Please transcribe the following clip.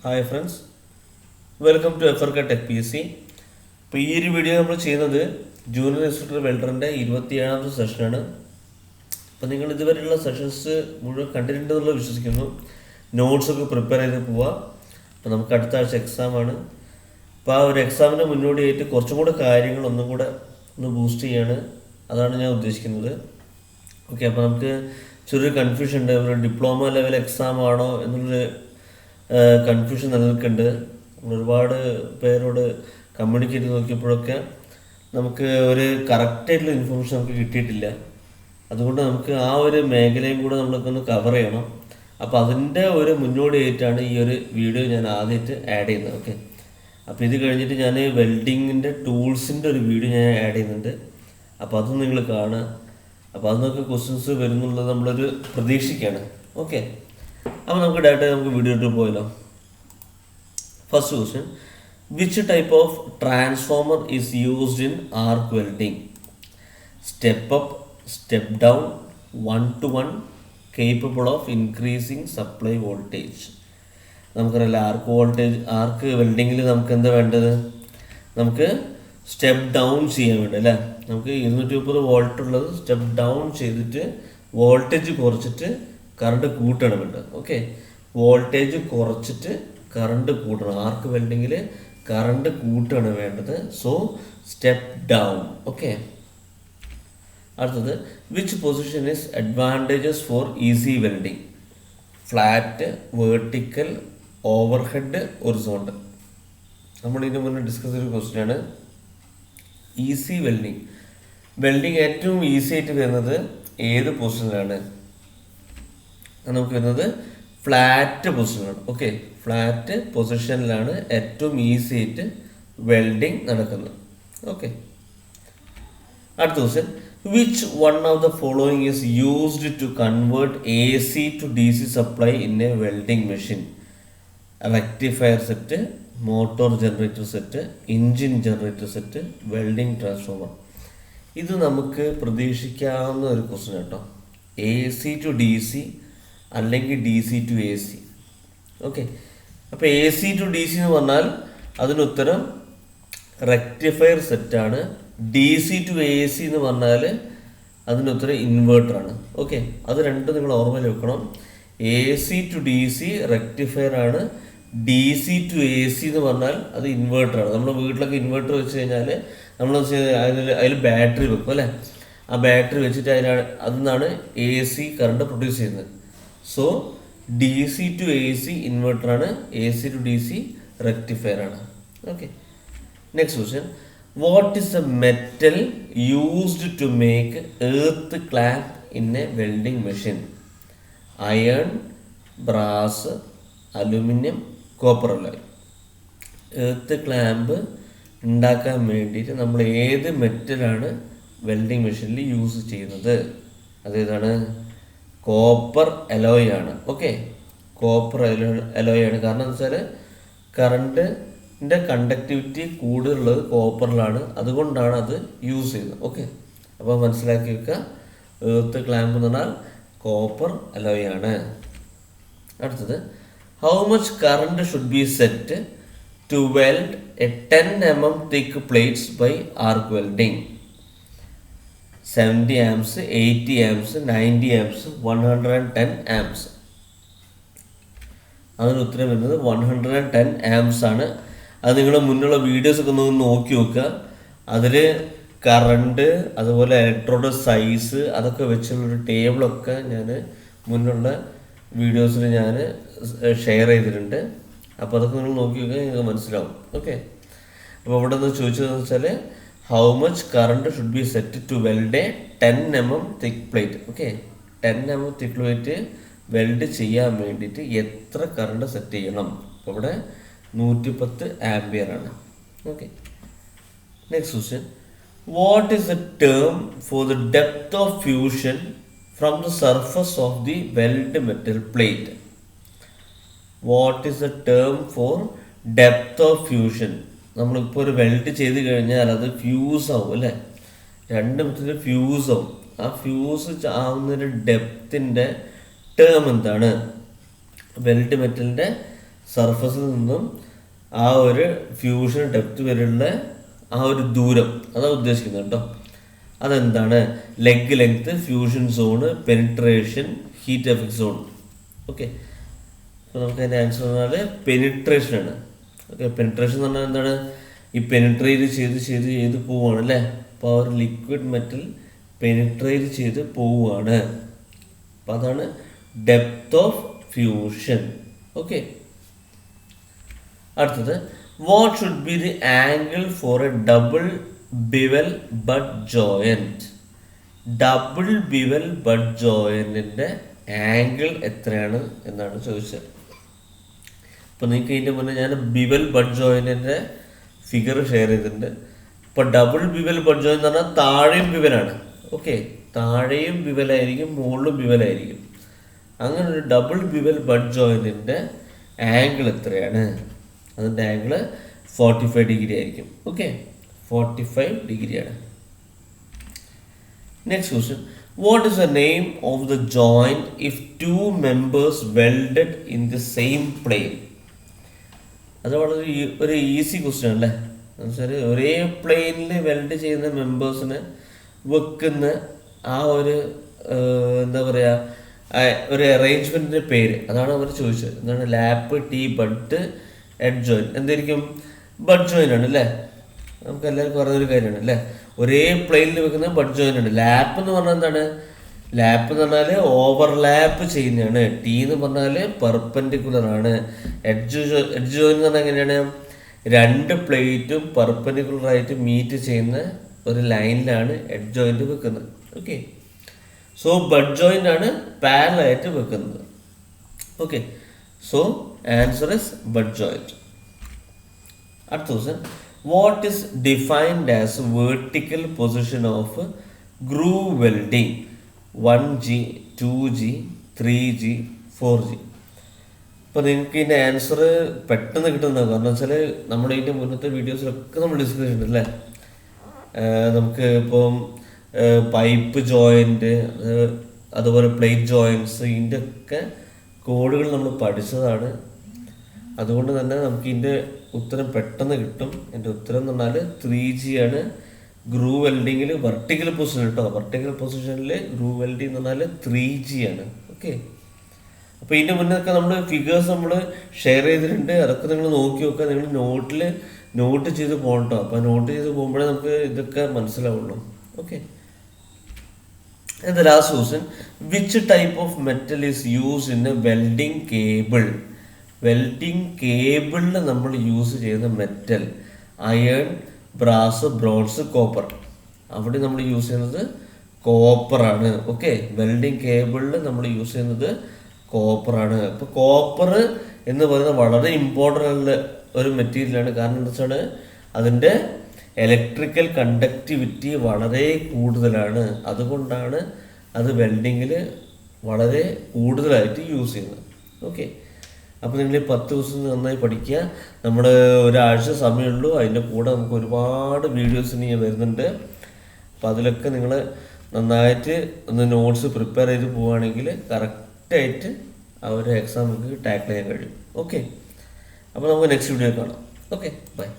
Hi friends, welcome to എഫർക്ക tech P S C. ഇപ്പോൾ ഈ ഒരു വീഡിയോ നമ്മൾ ചെയ്യുന്നത് ജൂനിയർ ഇൻസ്ട്രക്ടർ വെൽഡറിൻ്റെ 27ാമത്തെ സെഷനാണ്. അപ്പോൾ നിങ്ങൾ ഇതുവരെയുള്ള സെഷൻസ് മുഴുവൻ കണ്ടിട്ടുണ്ടെന്നുള്ള വിശ്വസിക്കുന്നു. നോട്ട്സൊക്കെ പ്രിപ്പയർ ചെയ്ത് പോവുക. അപ്പോൾ നമുക്ക് അടുത്ത ആഴ്ച എക്സാമാണ്. അപ്പോൾ ആ ഒരു എക്സാമിന് മുന്നോടിയായിട്ട് കുറച്ചും കൂടെ കാര്യങ്ങൾ ഒന്നും കൂടെ ഒന്ന് ബൂസ്റ്റ് ചെയ്യാണ്. അതാണ് ഞാൻ ഉദ്ദേശിക്കുന്നത്. ഓക്കെ, അപ്പോൾ നമുക്ക് ചെറിയൊരു കൺഫ്യൂഷൻ ഉണ്ട്. ഒരു ഡിപ്ലോമ ലെവൽ എക്സാം ആണോ എന്നുള്ളൊരു കൺഫ്യൂഷൻ നിലനിൽക്കുന്നുണ്ട്. ഒരുപാട് പേരോട് കമ്മ്യൂണിക്കേറ്റ് നോക്കിയപ്പോഴൊക്കെ നമുക്ക് ഒരു കറക്റ്റായിട്ടുള്ള ഇൻഫർമേഷൻ നമുക്ക് കിട്ടിയിട്ടില്ല. അതുകൊണ്ട് നമുക്ക് ആ ഒരു മേഖലയും കൂടെ നമ്മളൊക്കെ കവർ ചെയ്യണം. അപ്പോൾ അതിൻ്റെ ഒരു മുന്നോടിയായിട്ടാണ് ഈ ഒരു വീഡിയോ ഞാൻ ആദ്യമായിട്ട് ആഡ് ചെയ്യുന്നത്. ഓക്കെ, അപ്പോൾ ഇത് കഴിഞ്ഞിട്ട് ഞാൻ വെൽഡിങ്ങിൻ്റെ ടൂൾസിൻ്റെ ഒരു വീഡിയോ ഞാൻ ആഡ് ചെയ്യുന്നുണ്ട്. അപ്പോൾ അതും നിങ്ങൾ കാണുക. അപ്പോൾ അതിനൊക്കെ ക്വസ്റ്റ്യൻസ് വരുന്നുള്ളത് നമ്മളൊരു പ്രതീക്ഷിക്കുകയാണ്. ഓക്കെ, അപ്പോൾ നമുക്ക് ഡയറക്റ്റ് നമുക്ക് വീഡിയോ ഇട്ട് പോയല്ലോ. First question, which type of transformer is used in arc welding? Step up, step down, 1-to-1, capable of increasing supply voltage. നമുക്കറിയില്ല, ആർക്ക് വെൽഡിങ്ങിൽ നമുക്ക് എന്താ വേണ്ടത്? നമുക്ക് സ്റ്റെപ്പ് ഡൗൺ ചെയ്യാൻ വേണ്ട അല്ലേ? നമുക്ക് 230 വോൾട്ട് ഉള്ളത് സ്റ്റെപ്പ് ഡൗൺ ചെയ്തിട്ട് വോൾട്ടേജ് കുറച്ചിട്ട് കറണ്ട് കൂട്ടണം വേണ്ടത്. ഓക്കെ, വോൾട്ടേജ് കുറച്ചിട്ട് കറണ്ട് കൂട്ടണം. ആർക്ക് വെൽഡിങ്ങിൽ കറണ്ട് കൂട്ടാണ് വേണ്ടത്. So step down. ഓക്കെ, അടുത്തത്, which position is advantages for easy welding? Flat, vertical, overhead, horizontal. നമ്മൾ ഇതിന് മുന്നേ ഡിസ്കസ് ചെയ്ത ക്വസ്റ്റ്യൻ ആണ്. ഈസി വെൽഡിങ് ഏറ്റവും ഈസി ആയിട്ട് വരുന്നത് ഏത് പൊസിഷനിലാണ്? നമുക്ക് വരുന്നത് ഫ്ലാറ്റ് പൊസിഷനാണ്. ഓക്കെ, ഫ്ലാറ്റ് പൊസിഷനിലാണ് ഏറ്റവും ഈസി ആയിട്ട് വെൽഡിങ് നടക്കുന്നത്. ഓക്കെ, അടുത്ത question, which one of the following is used to convert AC to DC supply in a welding machine? Rectifier set, motor generator set, engine generator set, welding transformer. ഇത് നമുക്ക് പ്രതീക്ഷിക്കാവുന്ന ഒരു question കേട്ടോ. AC to DC അല്ലെങ്കിൽ DC to AC. Okay, അപ്പോൾ AC to DC എന്ന് പറഞ്ഞാൽ അതിനുത്തരം rectifier സെറ്റാണ്. DC to AC എന്ന് പറഞ്ഞാൽ അതിനുത്തരം ഇൻവേർട്ടറാണ്. ഓക്കെ, അത് രണ്ടും നിങ്ങൾ ഓർമ്മയിൽ വെക്കണം. AC to DC റെക്ടിഫയർ ആണ്. DC to AC എന്ന് പറഞ്ഞാൽ അത് ഇൻവേർട്ടറാണ്. നമ്മുടെ വീട്ടിലൊക്കെ ഇൻവേർട്ടർ വെച്ച് കഴിഞ്ഞാൽ നമ്മൾ അതിൽ ബാറ്ററി വെക്കും അല്ലേ? ആ ബാറ്ററി വെച്ചിട്ട് അതിനാണ് AC കറണ്ട് പ്രൊഡ്യൂസ് ചെയ്യുന്നത്. സോ DC to AC ഇൻവെർട്ടറാണ്, AC to DC റെക്ടിഫയർ ആണ്. Okay, next question, what is the metal used to make earth clamp in a welding machine? Iron, brass, aluminium, copper alloy. Earth clamp ഉണ്ടാക്കാൻ വേണ്ടിയിട്ട് നമ്മൾ ഏത് മെറ്റലാണ് welding മെഷീനിൽ use ചെയ്യുന്നത്? അതേതാണ്? Copper alloy ആണ്. Okay, copper alloy ആണ്. കാരണം എന്താ വെച്ചാൽ കറണ്ടിൻ്റെ കണ്ടക്ടിവിറ്റി കൂടുതലുള്ളത് കോപ്പറിലാണ്. അതുകൊണ്ടാണ് അത് യൂസ് ചെയ്യുന്നത്. ഓക്കെ, അപ്പോൾ മനസ്സിലാക്കി വെക്കുക. എർത്ത് ക്ലാമ്പ് എന്ന് പറഞ്ഞാൽ കോപ്പർ അലോയ് ആണ്. അടുത്തത്, how much current should be set to weld a 10 mm thick plates by arc welding? 70 amps, 80 amps, 90 amps, 110 amps. അതിന് ഉത്തരം വരുന്നത് 110 amps ആണ്. അത് നിങ്ങൾ മുന്നുള്ള വീഡിയോസൊക്കെ ഒന്ന് നോക്കി നോക്കുക. അതിൽ കറണ്ട്, അതുപോലെ ഇലക്ട്രോഡ് സൈസ്, അതൊക്കെ വെച്ചുള്ളൊരു ടേബിളൊക്കെ ഞാൻ മുന്നുള്ള വീഡിയോസിൽ ഞാൻ ഷെയർ ചെയ്തിട്ടുണ്ട്. അപ്പോൾ അതൊക്കെ നിങ്ങൾ നോക്കി നോക്കുക, നിങ്ങൾക്ക് മനസ്സിലാവും. ഓക്കെ, അപ്പോൾ ഇവിടെ നിന്ന് ചോദിച്ചതെന്ന് വെച്ചാൽ how much current should be set to weld a 10 mm thick plate? Okay, 10 mm thick plate weld ചെയ്യാൻ വേണ്ടിയിട്ട് എത്ര കറണ്ട് സെറ്റ് ചെയ്യണം? അപ്പോൾ ഇവിടെ 110 ആംപിയർ ആണ്. Okay, next question, what is the term for the depth of fusion from the surface of the weld metal plate? What is the term for depth of fusion? നമ്മളിപ്പോൾ ഒരു weld ചെയ്ത് കഴിഞ്ഞാൽ അത് fuse ആവും അല്ലേ? രണ്ട് metal fuse ആവും. ആ ഫ്യൂസ് ആവുന്നൊരു ഡെപ്തിൻ്റെ ടേം എന്താണ്? വെൽഡ് മെറ്റലിൻ്റെ സർഫസിൽ നിന്നും ആ ഒരു ഫ്യൂഷൻ ഡെപ്ത് വരെയുള്ള ആ ഒരു ദൂരം അതാണ് ഉദ്ദേശിക്കുന്നത് കേട്ടോ. അതെന്താണ്? Leg length, fusion zone, penetration, heat effect zone. Okay, അപ്പോൾ നമുക്ക് അതിൻ്റെ ആൻസർ പറഞ്ഞാൽ പെനിട്രേഷൻ ആണ്. ഓക്കെ, പെനിട്രേഷൻ എന്ന് പറഞ്ഞാൽ എന്താണ്? ഈ പെനിട്രേറ്റ് ചെയ്ത് പോവുകയാണ് അല്ലേ. അപ്പോൾ ആ ഒരു ലിക്വിഡ് മെറ്റൽ പെനിട്രേറ്റ് ചെയ്ത് പോവുകയാണ്. അപ്പോൾ അതാണ് ഡെപ്ത് ഓഫ് ഫ്യൂഷൻ. ഓക്കെ, അടുത്തത് what should be the angle for a double bevel butt joint. Double bevel butt ജോയിന്റിന്റെ ആംഗിൾ എത്രയാണ് എന്നാണ് ചോദിച്ചത്. അപ്പോൾ നിങ്ങൾക്ക് ഇതിൻ്റെ മുന്നേ ഞാൻ ബിവൽ ബട്ട് ജോയിന്റിന്റെ ഫിഗർ ഷെയർ ചെയ്തിട്ടുണ്ട്. ഇപ്പോൾ ഡബിൾ ബിവൽ ബട്ട് ജോയിന്റ് എന്ന് പറഞ്ഞാൽ താഴെയും ബിവലാണ്. ഓക്കെ, താഴെയും ബിവലായിരിക്കും, മുകളിലും ബിവലായിരിക്കും. അങ്ങനെ ഒരു ഡബിൾ ബിവൽ ബട്ട് ജോയിന്റിന്റെ ആംഗിൾ എത്രയാണ്? അതിൻ്റെ ആംഗിൾ 45 ഡിഗ്രി ആയിരിക്കും. ഓക്കെ, 45 ഡിഗ്രിയാണ്. Next question, what is the name of the joint if 2 members welded in the same plane? അത് വളരെ ഒരു ഈസി ക്വസ്റ്റ്യൻ അല്ലേ. എന്നുവെച്ചാൽ ഒരേ പ്ലെയിനിൽ വെൽഡ് ചെയ്യുന്ന മെമ്പേഴ്സിന് വെക്കുന്ന ആ ഒരു എന്താ പറയുക, ഒരു അറേഞ്ച്മെൻറ്റിൻ്റെ പേര് അതാണ് അവർ ചോദിച്ചത്. എന്താണ്? Lap, tee, butt, edge joint. എന്തായിരിക്കും? ബട്ട് ജോയിൻ ആണ് അല്ലേ. നമുക്ക് എല്ലാവർക്കും പറഞ്ഞൊരു കാര്യമാണ് അല്ലേ. ഒരേ പ്ലെയിനിൽ വെക്കുന്ന ബട്ട് ജോയിൻ ആണ്. ലാപ്പ് എന്ന് പറഞ്ഞാൽ എന്താണ്? ലാപ്പ് എന്ന് പറഞ്ഞാൽ ഓവർലാപ്പ് ചെയ്യുന്നതാണ്. ടീ എന്ന് പറഞ്ഞാൽ പെർപെൻഡിക്കുലർ ആണ്. എഡ്ജ് ജോയിൻ എന്ന് പറഞ്ഞാൽ എങ്ങനെയാണ്? 2 പ്ലേറ്റും പെർപെൻഡിക്കുലർ ആയിട്ട് മീറ്റ് ചെയ്യുന്ന ഒരു ലൈനിലാണ് എഡ്ജ് ജോയിന്റ് വെക്കുന്നത്. ഓക്കെ, സോ ബട്ട് ജോയിന്റ് ആണ് പാരലായിട്ട് വെക്കുന്നത്. Okay, so answer is butt joint. അടുത്ത question, what is defined as vertical position of groove welding 1G, 2G, 3G, 4G? ഇപ്പോൾ നിങ്ങൾക്ക് ഇതിൻ്റെ ആൻസർ പെട്ടെന്ന് കിട്ടുന്നത് കാരണം വെച്ചാൽ നമ്മുടെ ഇതിൻ്റെ മുന്നത്തെ വീഡിയോസിലൊക്കെ നമ്മൾ ഡിസ്കസ് ചെയ്തിട്ടുണ്ട് അല്ലേ. നമുക്ക് ഇപ്പം പൈപ്പ് ജോയിൻറ്റ്, അതുപോലെ പ്ലേറ്റ് ജോയിൻറ്റ്സ്, ഇതിൻ്റെ ഒക്കെ കോഡുകൾ നമ്മൾ പഠിച്ചതാണ്. അതുകൊണ്ട് തന്നെ നമുക്ക് ഇതിൻ്റെ ഉത്തരം പെട്ടെന്ന് കിട്ടും. എൻ്റെ ഉത്തരം എന്ന് പറഞ്ഞാൽ 3G ആണ്. ഗ്രൂവ് വെൽഡിങ്ങിൽ വെർട്ടിക്കൽ പൊസിഷൻ കേട്ടോ. വെർട്ടിക്കൽ പൊസിഷനിൽ ഗ്രൂവ് വെൽഡിങ് എന്ന് പറഞ്ഞാൽ 3G ആണ്. ഓക്കെ, അപ്പോൾ ഇതിൻ്റെ മുന്നൊക്കെ നമ്മൾ ഫിഗേഴ്സ് നമ്മൾ ഷെയർ ചെയ്തിട്ടുണ്ട്. അതൊക്കെ നിങ്ങൾ നോക്കി നോക്കുക. നിങ്ങൾ നോട്ട് ചെയ്ത് പോകണം കേട്ടോ. അപ്പോൾ നോട്ട് ചെയ്ത് പോകുമ്പോഴേ നമുക്ക് ഇതൊക്കെ മനസ്സിലാവുള്ളൂ. Okay, the last question, which type of metal is used in a welding cable? Welding കേബിളിൽ നമ്മൾ യൂസ് ചെയ്യുന്ന metal iron, brass, bronze, copper. അവിടെ നമ്മൾ യൂസ് ചെയ്യുന്നത് കോപ്പറാണ്. ഓക്കെ, വെൽഡിങ് കേബിളിൽ നമ്മൾ യൂസ് ചെയ്യുന്നത് കോപ്പറാണ്. അപ്പോൾ കോപ്പർ എന്ന് പറയുന്നത് വളരെ ഇമ്പോർട്ടൻ്റ് ഒരു മെറ്റീരിയലാണ്. കാരണം എന്താ വെച്ചാൽ അതിൻ്റെ ഇലക്ട്രിക്കൽ കണ്ടക്ടിവിറ്റി വളരെ കൂടുതലാണ്. അതുകൊണ്ടാണ് അത് വെൽഡിങ്ങിൽ വളരെ കൂടുതലായിട്ട് യൂസ് ചെയ്യുന്നത്. ഓക്കെ, അപ്പോൾ നിങ്ങൾ 10 ദിവസം നന്നായി പഠിക്കുക. നമ്മൾ ഒരാഴ്ച സമയമുള്ളൂ. അതിൻ്റെ കൂടെ നമുക്ക് ഒരുപാട് വീഡിയോസ് ഇനി വരുന്നുണ്ട്. അപ്പോൾ അതിലൊക്കെ നിങ്ങൾ നന്നായിട്ട് ഒന്ന് നോട്ട്സ് പ്രിപ്പയർ ചെയ്ത് പോവുകയാണെങ്കിൽ കറക്റ്റായിട്ട് ആ ഒരു എക്സാം നമുക്ക് ടാക്കിൾ ചെയ്യാൻ കഴിയും. ഓക്കെ, അപ്പോൾ നമുക്ക് നെക്സ്റ്റ് വീഡിയോ കാണാം. Okay, by.